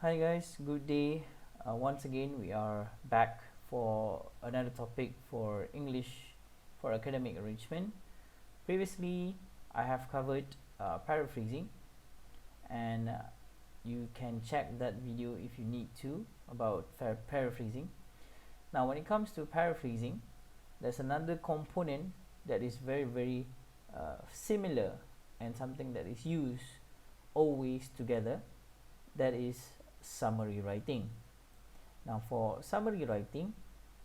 Hi guys, good day. Once again, we are back for another topic for English for academic enrichment. Previously, I have covered paraphrasing, and you can check that video if you need to about paraphrasing. Now, when it comes to paraphrasing, there's another component that is very similar and something that is used always together, that is summary writing. Now, for summary writing,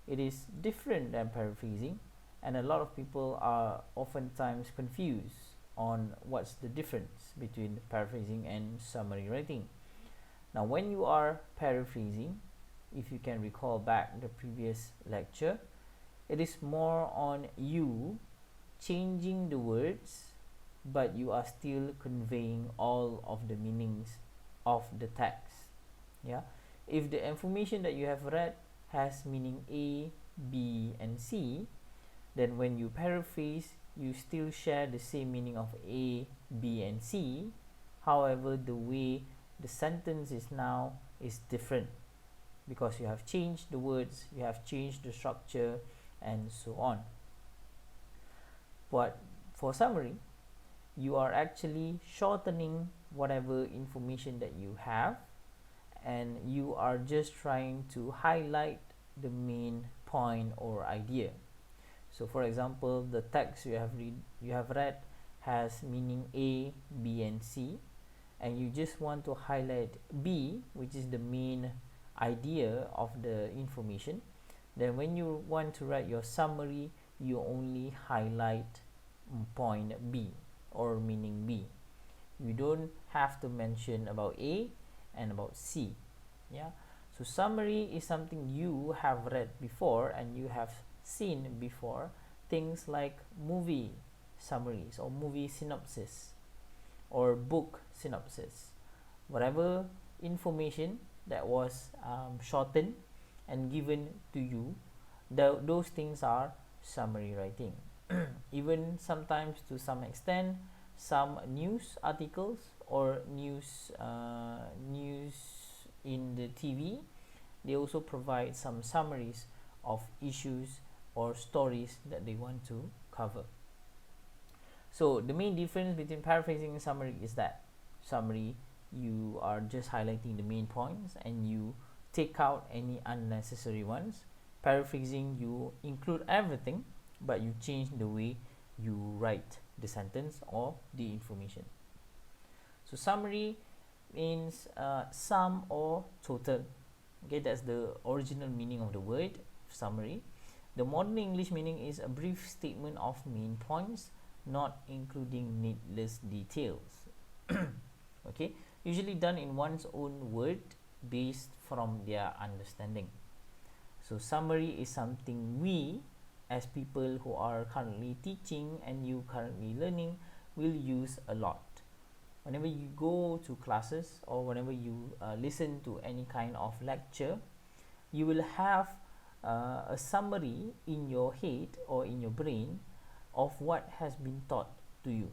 it is different than paraphrasing, and a lot of people are oftentimes confused on what's the difference between paraphrasing and summary writing. Now, when you are paraphrasing, if you can recall back the previous lecture, it is more on you changing the words, but you are still conveying all of the meanings of the text. Yeah, if the information that you have read has meaning A, B, and C, then when you paraphrase, you still share the same meaning of A, B, and C. However, the way the sentence is now is different because you have changed the words, you have changed the structure, and so on. But for summary, you are actually shortening whatever information that you have, and you are just trying to highlight the main point or idea. So for example, the text you have read has meaning A, B, and C, and you just want to highlight B, which is the main idea of the information. Then when you want to write your summary, you only highlight point B or meaning B. You don't have to mention about A and about C. Yeah, so summary is something you have read before and you have seen before, things like movie summaries or movie synopsis or book synopsis. Whatever information that was shortened and given to you, those things are summary writing. Even sometimes, to some extent, some news articles or news in the TV, they also provide some summaries of issues or stories that they want to cover. So the main difference between paraphrasing and summary is that summary, you are just highlighting the main points and you take out any unnecessary ones. Paraphrasing, you include everything, but you change the way you write the sentence or the information. So summary means sum or total. Okay, that's the original meaning of the word summary. The modern English meaning is a brief statement of main points, not including needless details. Okay, usually done in one's own word based from their understanding. So summary is something we, as people who are currently teaching and you currently learning, will use a lot. Whenever you go to classes or whenever you listen to any kind of lecture, you will have a summary in your head or in your brain of what has been taught to you,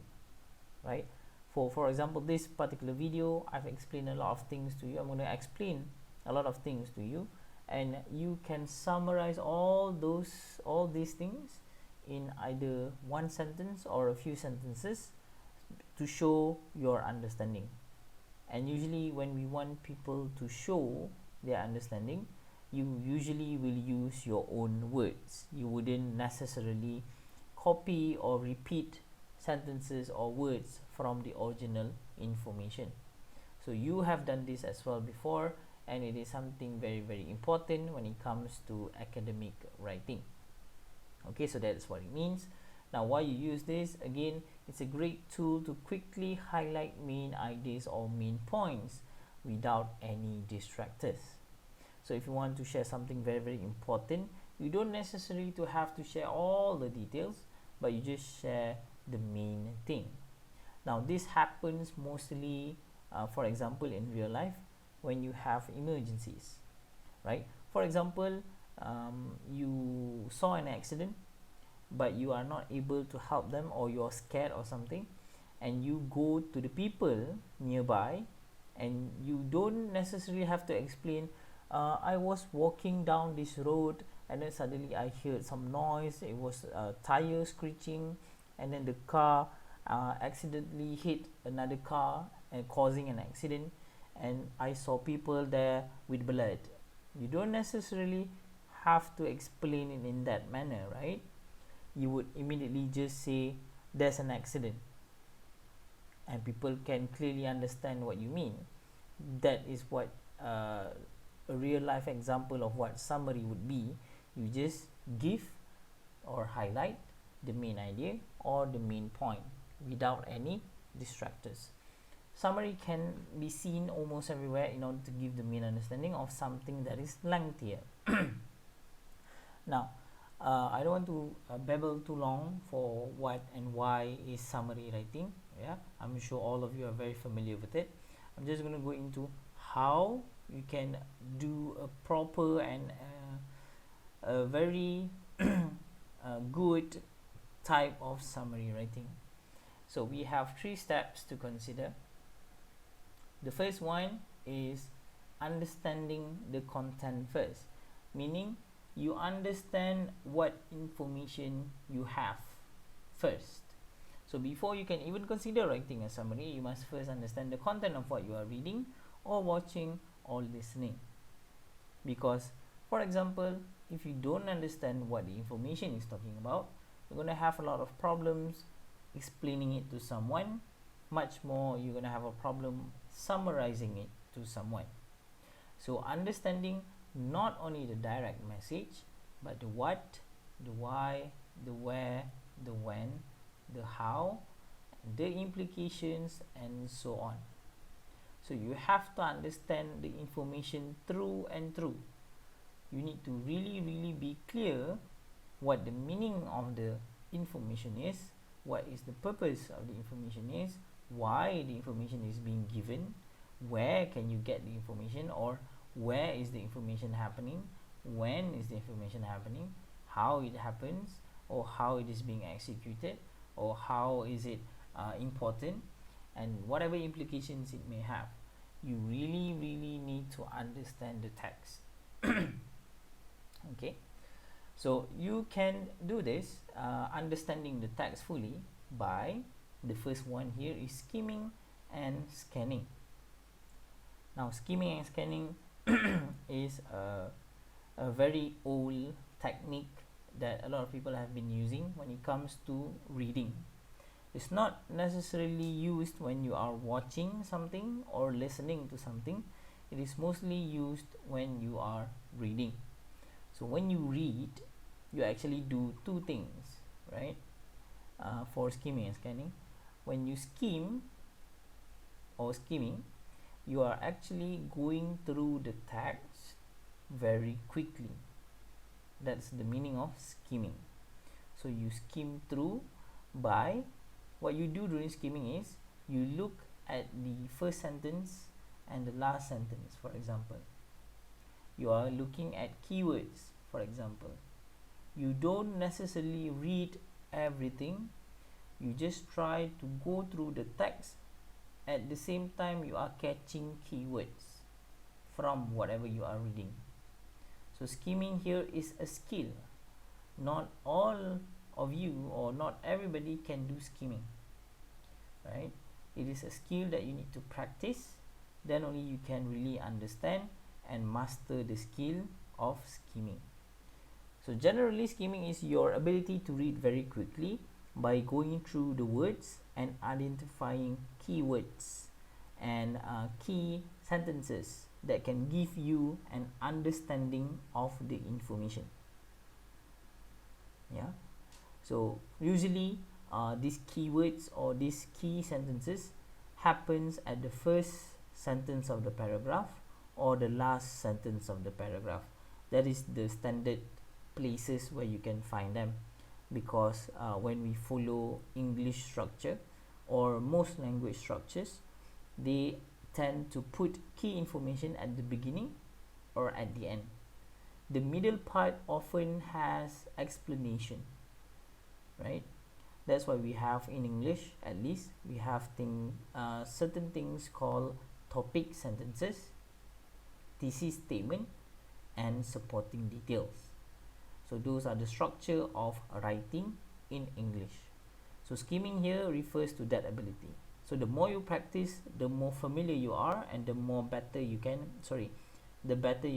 right? For example, this particular video, I've explained a lot of things to you. I'm going to explain a lot of things to you, and you can summarize all these things in either one sentence or a few sentences to show your understanding. And usually when we want people to show their understanding, you usually will use your own words. You wouldn't necessarily copy or repeat sentences or words from the original information. So you have done this as well before, and it is something very important when it comes to academic writing. Okay, so that's what it means. Now, why you use this? Again, it's a great tool to quickly highlight main ideas or main points without any distractors. So if you want to share something very important, you don't necessarily to have to share all the details, but you just share the main thing. Now, this happens mostly, for example, in real life when you have emergencies, right? For example, you saw an accident, but you are not able to help them, or you're scared or something, and you go to the people nearby and you don't necessarily have to explain, I was walking down this road and then suddenly I heard some noise. It was a tire screeching, and then the car accidentally hit another car and causing an accident, and I saw people there with blood. You don't necessarily have to explain it in that manner, right? You would immediately just say there's an accident, and people can clearly understand what you mean. That is what a real life example of what summary would be. You just give or highlight the main idea or the main point without any distractors. Summary can be seen almost everywhere in order to give the main understanding of something that is lengthier. Now, I don't want to babble too long for what and why is summary writing. Yeah, I'm sure all of you are very familiar with it. I'm just going to go into how you can do a proper and a very good type of summary writing. So we have 3 steps to consider. The first one is understanding the content first, meaning you understand what information you have first. So before you can even consider writing a summary, you must first understand the content of what you are reading or watching or listening. Because, for example, if you don't understand what the information is talking about, you're going to have a lot of problems explaining it to someone. Much more, you're going to have a problem summarizing it to someone. So understanding not only the direct message, but the what, the why, the where, the when, the how, the implications, and so on. So you have to understand the information through and through. You need to really be clear what the meaning of the information is, what is the purpose of the information is, why the information is being given, where can you get the information, or where is the information happening, when is the information happening, how it happens, or how it is being executed, or how is it important, and whatever implications it may have. You really need to understand the text. Okay, so you can do this understanding the text fully by, the first one here is skimming and scanning. Now skimming and scanning is a very old technique that a lot of people have been using when it comes to reading. It's not necessarily used when you are watching something or listening to something. It is mostly used when you are reading. So when you read, you actually do 2 things, right? For skimming and scanning. When you skim or skimming, you are actually going through the text very quickly. That's the meaning of skimming. So you skim through by, what you do during skimming is you look at the first sentence and the last sentence. For example, you are looking at keywords. For example, you don't necessarily read everything. You just try to go through the text. At the same time, you are catching keywords from whatever you are reading. So skimming here is a skill. Not all of you or not everybody can do skimming, right? It is a skill that you need to practice. Then only you can really understand and master the skill of skimming. So generally, skimming is your ability to read very quickly by going through the words and identifying keywords and key sentences that can give you an understanding of the information. Yeah, so usually these keywords or these key sentences happens at the first sentence of the paragraph or the last sentence of the paragraph. That is the standard places where you can find them, because when we follow English structure or most language structures, they tend to put key information at the beginning or at the end. The middle part often has explanation, right? That's why we have in English, at least, we have certain things called topic sentences, thesis statement, and supporting details. So those are the structure of writing in English. So skimming here refers to that ability. So the more you practice, the more familiar you are, and the better you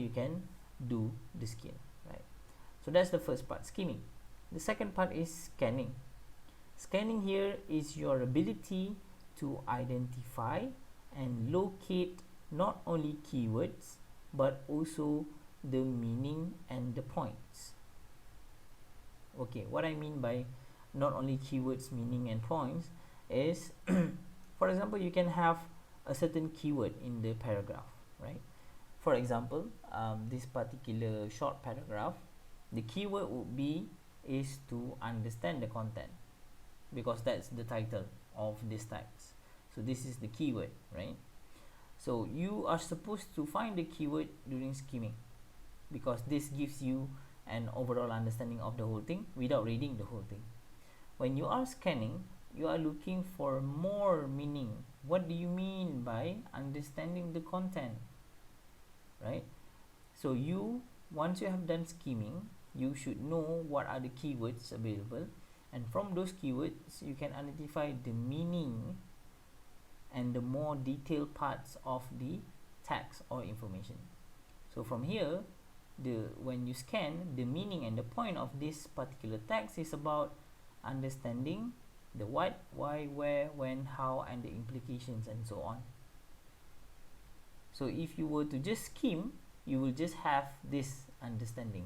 can do the skill, right? So that's the first part, skimming. The second part is scanning. Scanning here is your ability to identify and locate not only keywords but also the meaning and the points. Okay, what I mean by not only keywords, meaning and points is for example, you can have a certain keyword in the paragraph, right? For example, this particular short paragraph, the keyword would be is to understand the content, because that's the title of this text. So this is the keyword, right? So you are supposed to find the keyword during skimming, because this gives you an overall understanding of the whole thing without reading the whole thing. When you are scanning, you are looking for more meaning. What do you mean by understanding the content, right? So once you have done skimming, you should know what are the keywords available, and from those keywords you can identify the meaning and the more detailed parts of the text or information. So from here, when you scan, the meaning and the point of this particular text is about understanding the what, why, where, when, how, and the implications, and so on. So if you were to just skim, you will just have this understanding.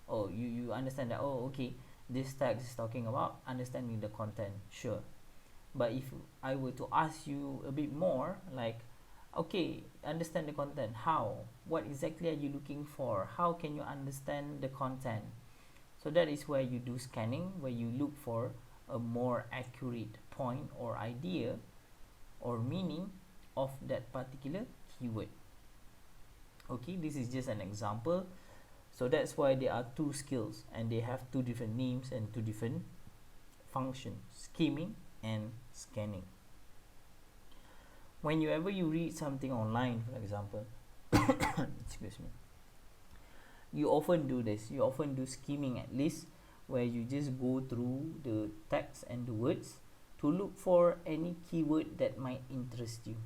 Oh, you understand that, oh, okay, this text is talking about understanding the content, sure. But if I were to ask you a bit more, like, okay, understand the content, how? What exactly are you looking for? How can you understand the content? So that is where you do scanning, where you look for a more accurate point or idea or meaning of that particular keyword. Okay, this is just an example. So that's why there are two skills, and they have two different names and two different functions, skimming and scanning. Whenever you read something online, for example, excuse me, you often do this. You often do skimming, at least, where you just go through the text and the words to look for any keyword that might interest you.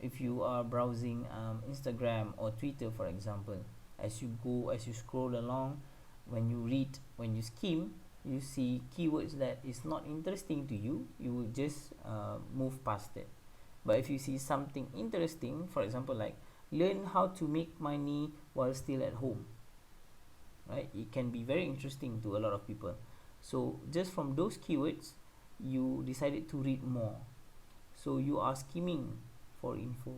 If you are browsing Instagram or Twitter, for example, as you scroll along, when you skim, you see keywords that is not interesting to you, you will just move past it. But if you see something interesting, for example, like learn how to make money while still at home, right? It can be very interesting to a lot of people. So just from those keywords, you decided to read more. So you are skimming for info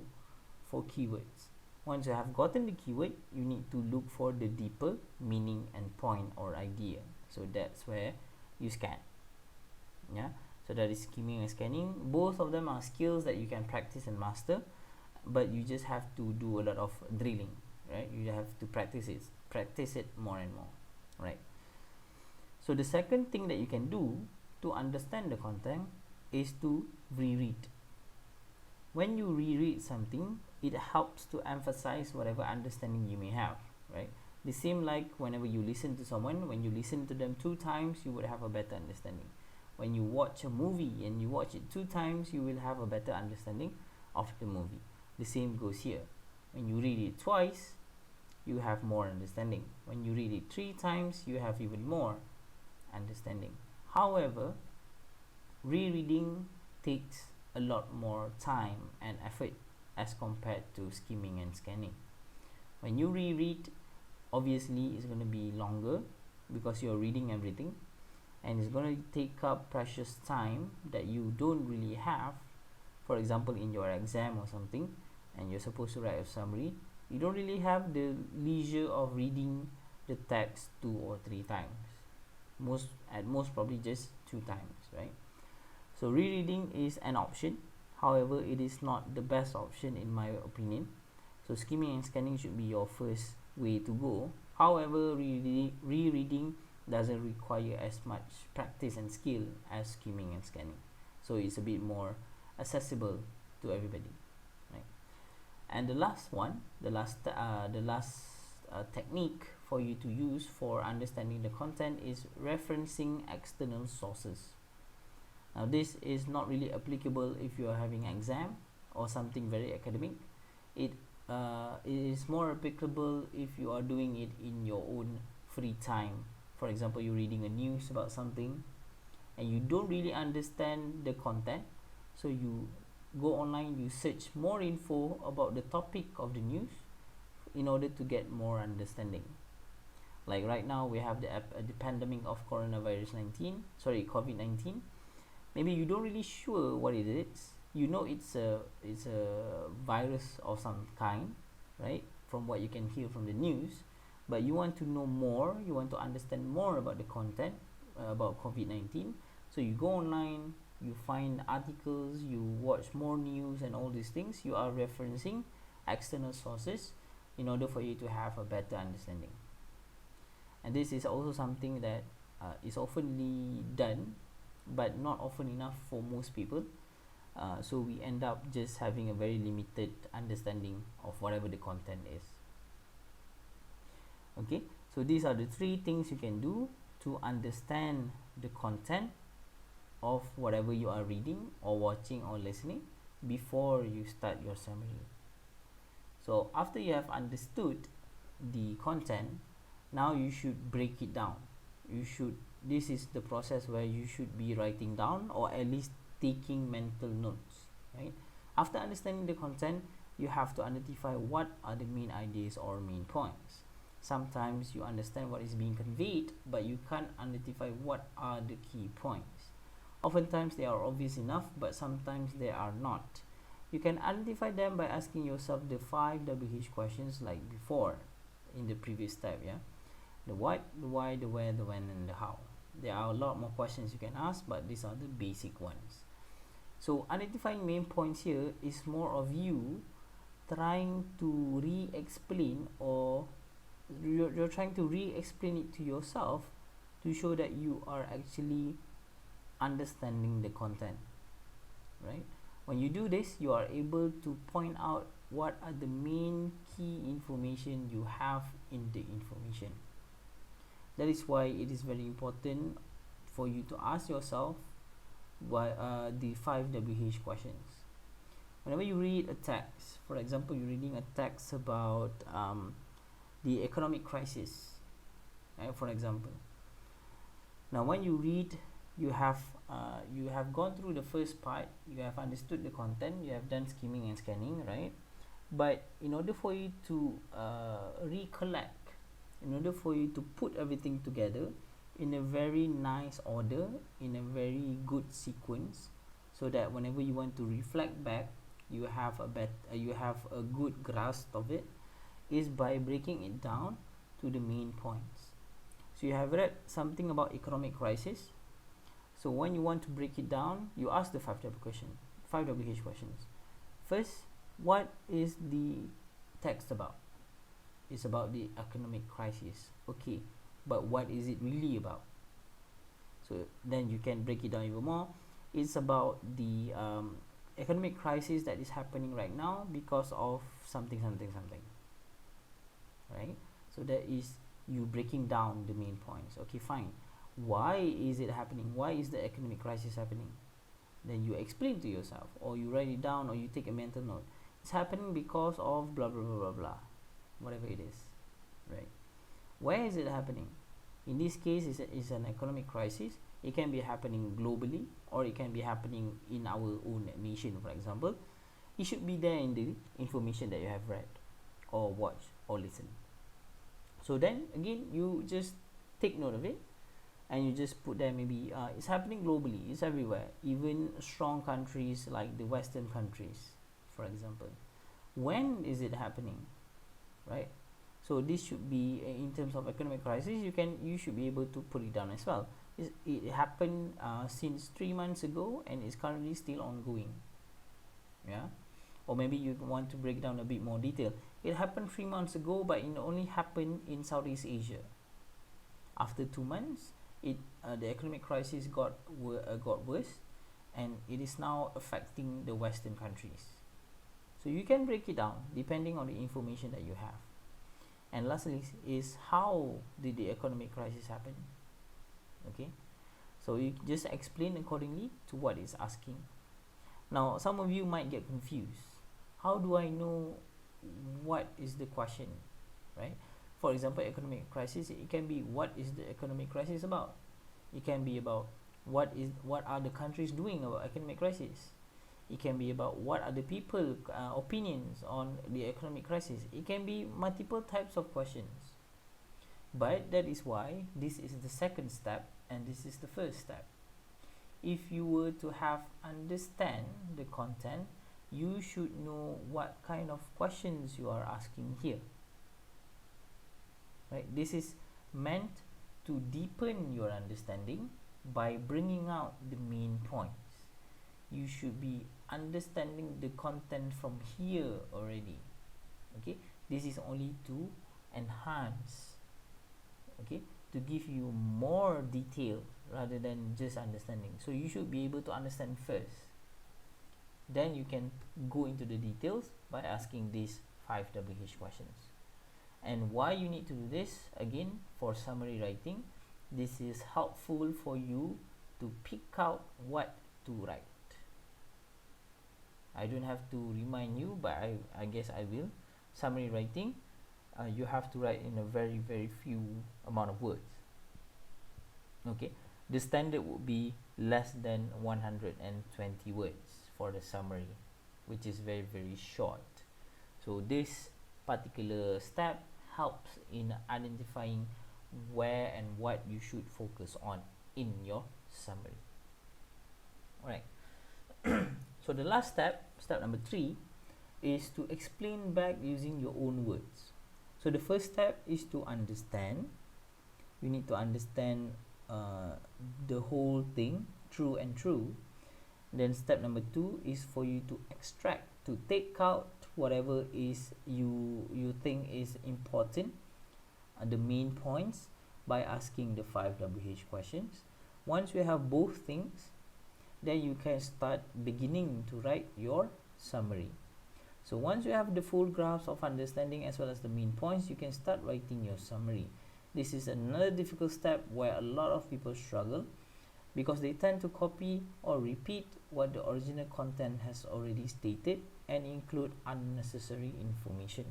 for keywords. Once you have gotten the keyword, you need to look for the deeper meaning and point or idea. So that's where you scan. Yeah. So that is skimming and scanning. Both of them are skills that you can practice and master, but you just have to do a lot of drilling, right? You have to practice it more and more, right? So the second thing that you can do to understand the content is to reread. When you reread something, it helps to emphasize whatever understanding you may have, right? The same like whenever you listen to someone, when you listen to them 2 times, you would have a better understanding. When you watch a movie and you watch it 2 times, you will have a better understanding of the movie. The same goes here. When you read it twice, you have more understanding. When you read it 3 times, you have even more understanding. However, rereading takes a lot more time and effort as compared to skimming and scanning. When you reread, obviously it's going to be longer because you're reading everything, and it's going to take up precious time that you don't really have. For example, in your exam or something, and you're supposed to write a summary, you don't really have the leisure of reading the text 2 or 3 times. At most probably just 2 times, right? So rereading is an option. However, it is not the best option in my opinion. So skimming and scanning should be your first way to go. However, rereading doesn't require as much practice and skill as skimming and scanning. So it's a bit more accessible to everybody, right? And the last one, the last technique for you to use for understanding the content is referencing external sources. Now this is not really applicable if you are having an exam or something very academic. It is more applicable if you are doing it in your own free time. For example, you're reading a news about something and you don't really understand the content, so you go online, you search more info about the topic of the news in order to get more understanding. Like right now we have the pandemic of COVID-19. Maybe you don't really sure what it is. You know it's a virus of some kind, right, from what you can hear from the news, but you want to know more, you want to understand more about the content about COVID-19. So you go online, you find articles, you watch more news and all these things. You are referencing external sources in order for you to have a better understanding. And this is also something that is oftenly done, but not often enough for most people. So we end up just having a very limited understanding of whatever the content is. Okay, so these are the 3 things you can do to understand the content of whatever you are reading or watching or listening before you start your summary. So after you have understood the content, now you should break it down. This is the process where you should be writing down or at least taking mental notes, right? After understanding the content, you have to identify what are the main ideas or main points. Sometimes you understand what is being conveyed, but you can't identify what are the key points. Oftentimes they are obvious enough, but sometimes they are not. You can identify them by asking yourself the 5 WH questions like before in the previous step, yeah? The what, the why, the where, the when, and the how. There are a lot more questions you can ask, but these are the basic ones. So identifying main points here is more of you trying to re-explain, or you're trying to re-explain it to yourself to show that you are actually understanding the content, right? When you do this, you are able to point out what are the main key information you have in the information. That is why it is very important for you to ask yourself the 5 WH questions. Whenever you read a text, for example, you're reading a text about the economic crisis, right, for example. Now when you read, you have gone through the first part, you have understood the content, you have done skimming and scanning, right? But in order for you to recollect, in order for you to put everything together in a very nice order, in a very good sequence, so that whenever you want to reflect back, you have a good grasp of it, is by breaking it down to the main points. So you have read something about economic crisis. So when you want to break it down, you ask the 5 WH questions. First, what is the text about? It's about the economic crisis. Okay, but what is it really about? So then you can break it down even more. It's about the economic crisis that is happening right now because of something, right? So that is you breaking down the main points. Okay, fine. Why is it happening? Why is the economic crisis happening? Then you explain to yourself, or you write it down, or you take a mental note. It's happening because of blah blah blah blah blah, whatever it is, right? Where is it happening? In this case, it's an economic crisis. It can be happening globally, or it can be happening in our own nation, for example. It should be there in the information that you have read or watched or listened. So then again, you just take note of it, and you just put there, maybe it's happening globally, it's everywhere, even strong countries like the Western countries, for example. When is it happening, right? So this should be, in terms of economic crisis, you should be able to put it down as well. It happened since 3 months ago and is currently still ongoing, yeah? Or maybe you want to break down a bit more detail. It happened 3 months ago, but it only happened in Southeast Asia. After 2 months, the economic crisis got worse, and it is now affecting the Western countries. So you can break it down depending on the information that you have. And lastly is, how did the economic crisis happen? Okay, so you just explain accordingly to what it's asking. Now some of you might get confused. How do I know what is the question, right? For example, economic crisis, it can be, what is the economic crisis about? It can be about what are the countries doing about economic crisis. It can be about what are the people opinions on the economic crisis. It can be multiple types of questions. But that is why this is the second step and this is the first step. If you were to have understand the content, you should know what kind of questions you are asking here. Right? This is meant to deepen your understanding by bringing out the main points. You should be understanding the content from here already. Okay, this is only to enhance, okay, to give you more detail rather than just understanding. So you should be able to understand first, then you can go into the details by asking these 5 WH questions. And why you need to do this, again, for summary writing, this is helpful for you to pick out what to write. I don't have to remind you, but I guess I will. Summary writing, you have to write in a very few amount of words. Okay, the standard would be less than 120 words for the summary, which is very short. So this particular step helps in identifying where and what you should focus on in your summary. Alright, so the last step, step number 3, is to explain back using your own words. So the first step is to understand. You need to understand the whole thing, true and true. Then step number 2 is for you to extract, to take out whatever is you think is important, the main points, by asking the 5 WH questions. Once you have both things, then you can start beginning to write your summary. So once you have the full grasp of understanding as well as the main points, you can start writing your summary. This is another difficult step where a lot of people struggle, because they tend to copy or repeat what the original content has already stated and include unnecessary information.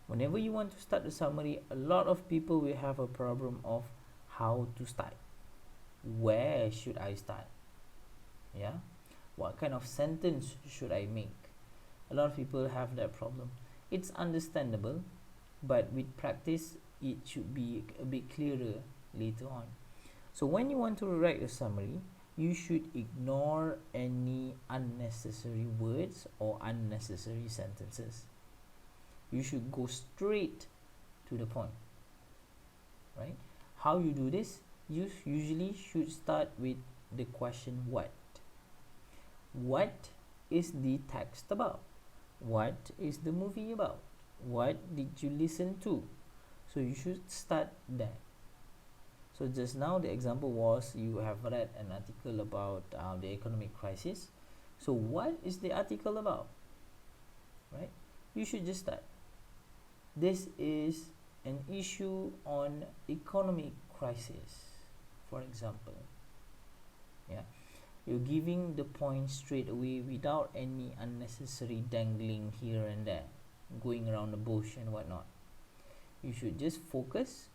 Whenever you want to start the summary, a lot of people will have a problem of how to start. Where should I start? Yeah, what kind of sentence should I make? A lot of people have that problem. It's understandable, but with practice it should be a bit clearer later on. So when you want to write a summary, you should ignore any unnecessary words or unnecessary sentences. You should go straight to the point, right? How you do this? You usually should start with the question what. What is the text about? What is the movie about? What did you listen to? So you should start there. So just now the example was you have read an article about the economic crisis. So what is the article about? Right? You should just start. This is an issue on economic crisis, for example. Yeah, you're giving the point straight away without any unnecessary dangling here and there, going around the bush and whatnot. You should just focus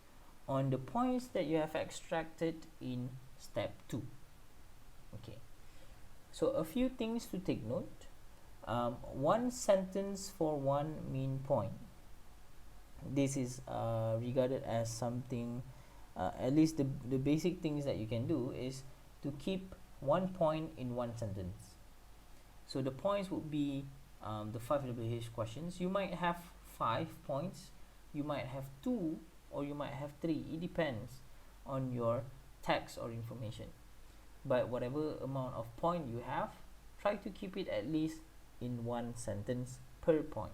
on the points that you have extracted in step 2. Okay, so a few things to take note. One sentence for one main point. This is regarded as something, at least the basic things that you can do is to keep one point in one sentence. So the points would be the 5 WH questions. You might have 5 points, you might have 2, or you might have 3. It depends on your text or information. But whatever amount of point you have, try to keep it at least in one sentence per point.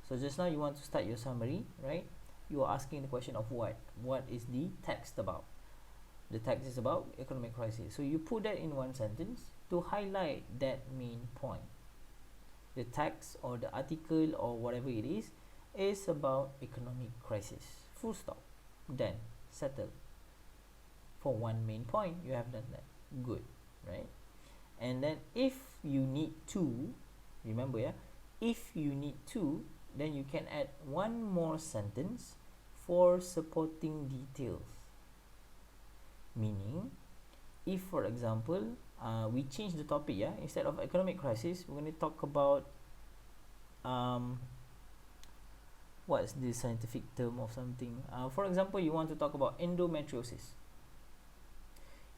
So just now you want to start your summary, right? You are asking the question of what. What is the text about? The text is about economic crisis. So you put that in one sentence to highlight that main point. the text or the article or whatever it is about economic crisis. Full stop. Then settle. For one main point, you have done that. Good, right? And then if you need to, remember, if you need to, then you can add one more sentence for supporting details. Meaning, if for example, we change the topic, instead of economic crisis, we're going to talk about what's the scientific term of something. For example, you want to talk about endometriosis.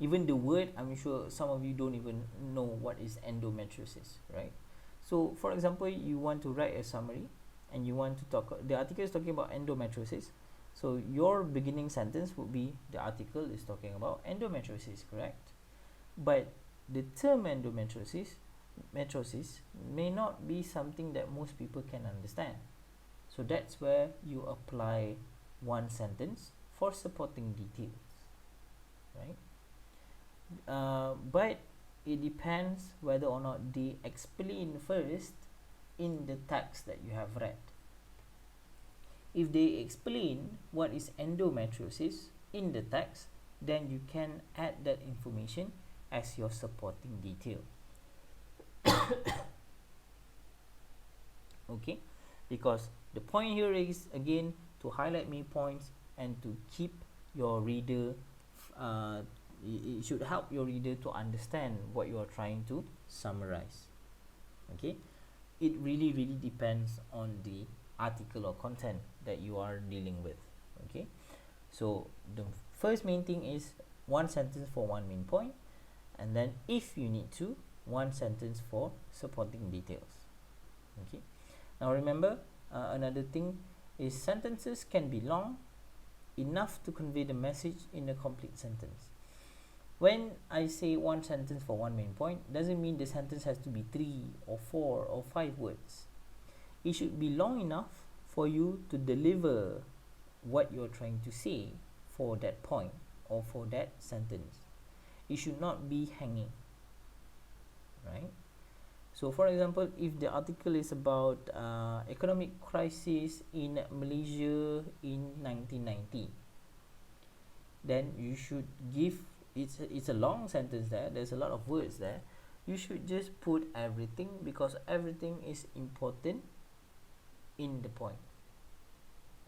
Even the word, I'm sure some of you don't even know what is endometriosis, right? So for example, you want to write a summary and you want to talk, the article is talking about endometriosis, so your beginning sentence would be, the article is talking about endometriosis, correct? But the term endometriosis may not be something that most people can understand, so that's where you apply one sentence for supporting details, right? But it depends whether or not they explain first in the text that you have read. If they explain what is endometriosis in the text, then you can add that information as your supporting detail. Okay, because the point here is again to highlight main points and to keep your reader it should help your reader to understand what you are trying to summarize. Okay, it really depends on the article or content that you are dealing with. Okay, so the first main thing is one sentence for one main point, and then if you need to, one sentence for supporting details. Okay, now remember, another thing is sentences can be long enough to convey the message in a complete sentence. When I say one sentence for one main point, doesn't mean the sentence has to be 3 or 4 or 5 words. It should be long enough for you to deliver what you're trying to say for that point or for that sentence. It should not be hanging, right? So for example, if the article is about economic crisis in Malaysia in 1990, then you should give, it's a long sentence there, there's a lot of words there, you should just put everything, because everything is important in the point.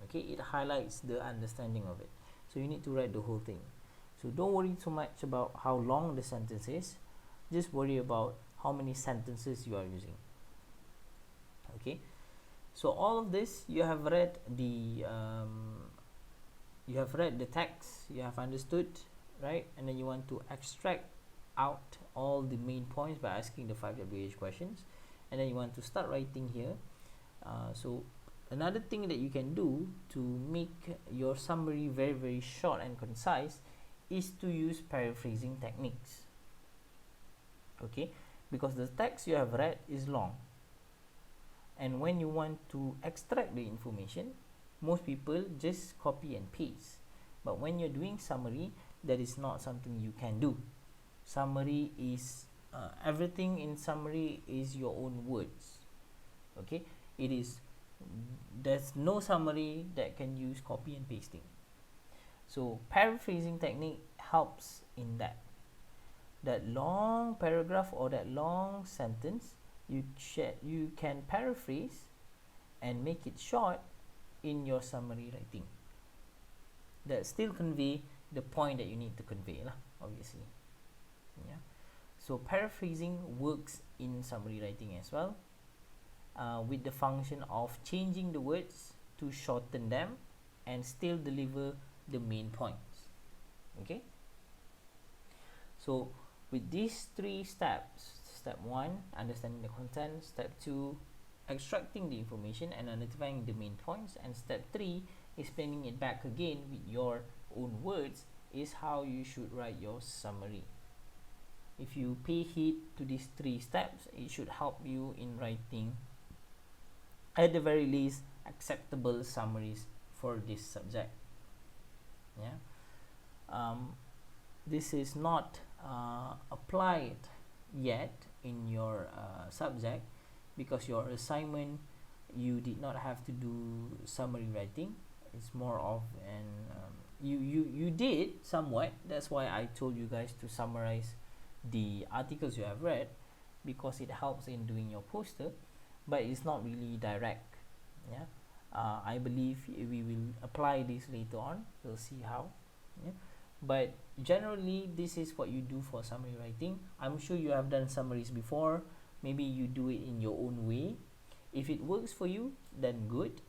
Okay, it highlights the understanding of it, so you need to write the whole thing. So don't worry too much about how long the sentence is, just worry about how many sentences you are using. Okay, so all of this, you have read the text, you have understood, right? And then you want to extract out all the main points by asking the 5 WH questions, and then you want to start writing here. So another thing that you can do to make your summary very short and concise is to use paraphrasing techniques. Okay, because the text you have read is long, and when you want to extract the information, most people just copy and paste. But when you're doing summary, that is not something you can do. Summary is everything in summary is your own words. Okay, there's no summary that can use copy and pasting. So paraphrasing technique helps in that long paragraph or that long sentence, you can paraphrase and make it short in your summary writing, that still convey the point that you need to convey lah, obviously. So paraphrasing works in summary writing as well, with the function of changing the words to shorten them and still deliver the main points. Okay, so with these 3 steps, step 1, understanding the content, step 2, extracting the information and identifying the main points, and step 3, explaining it back again with your own words, is how you should write your summary. If you pay heed to these 3 steps, it should help you in writing, at the very least, acceptable summaries for this subject. This is not applied yet in your subject, because your assignment, you did not have to do summary writing. It's more of an you did somewhat. That's why I told you guys to summarize the articles you have read, because it helps in doing your poster, but it's not really direct. Yeah, I believe we will apply this later on. We'll see how. Yeah, but generally this is what you do for summary writing. I'm sure you have done summaries before. Maybe you do it in your own way. If it works for you, then good.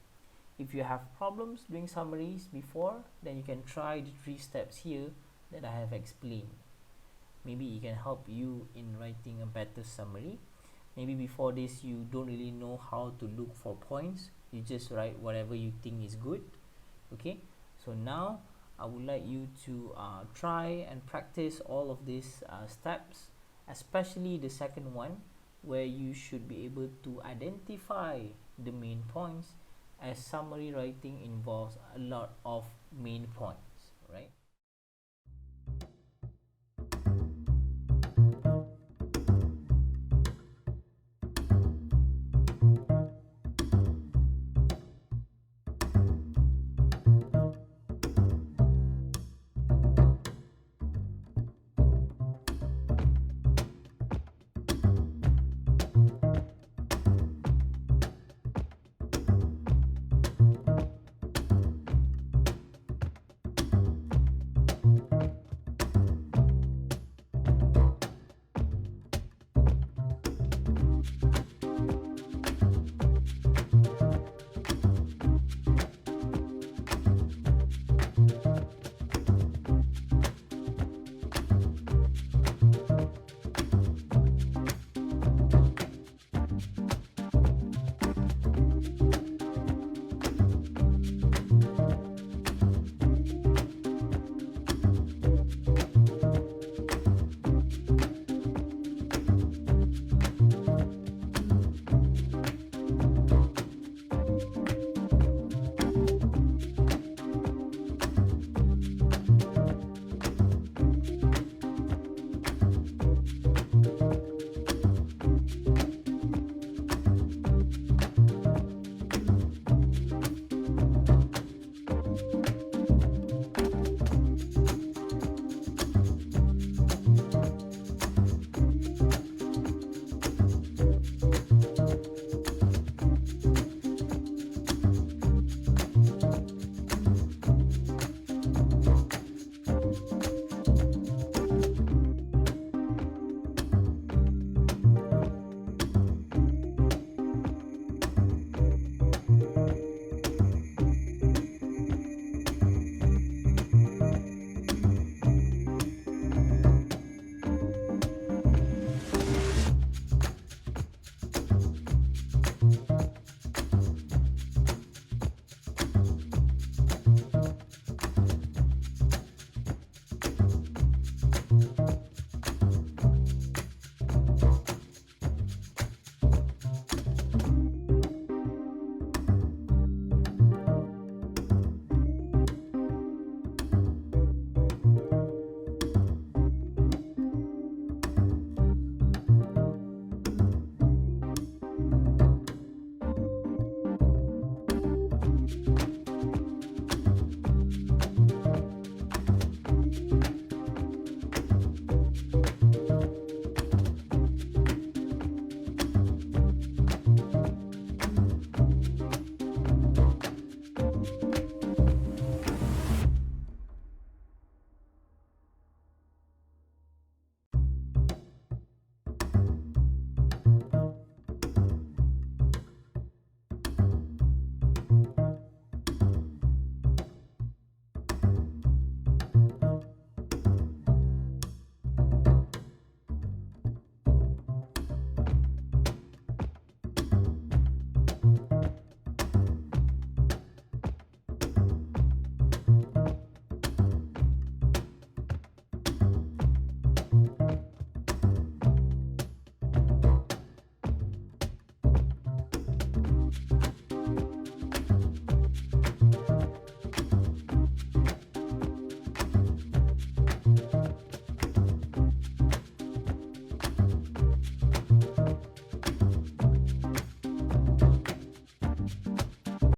If you have problems doing summaries before, then you can try the 3 steps here that I have explained. Maybe it can help you in writing a better summary. Maybe before this you don't really know how to look for points, you just write whatever you think is good. Okay, so now I would like you to try and practice all of these steps, especially the second one, where you should be able to identify the main points, as summary writing involves a lot of main points, right?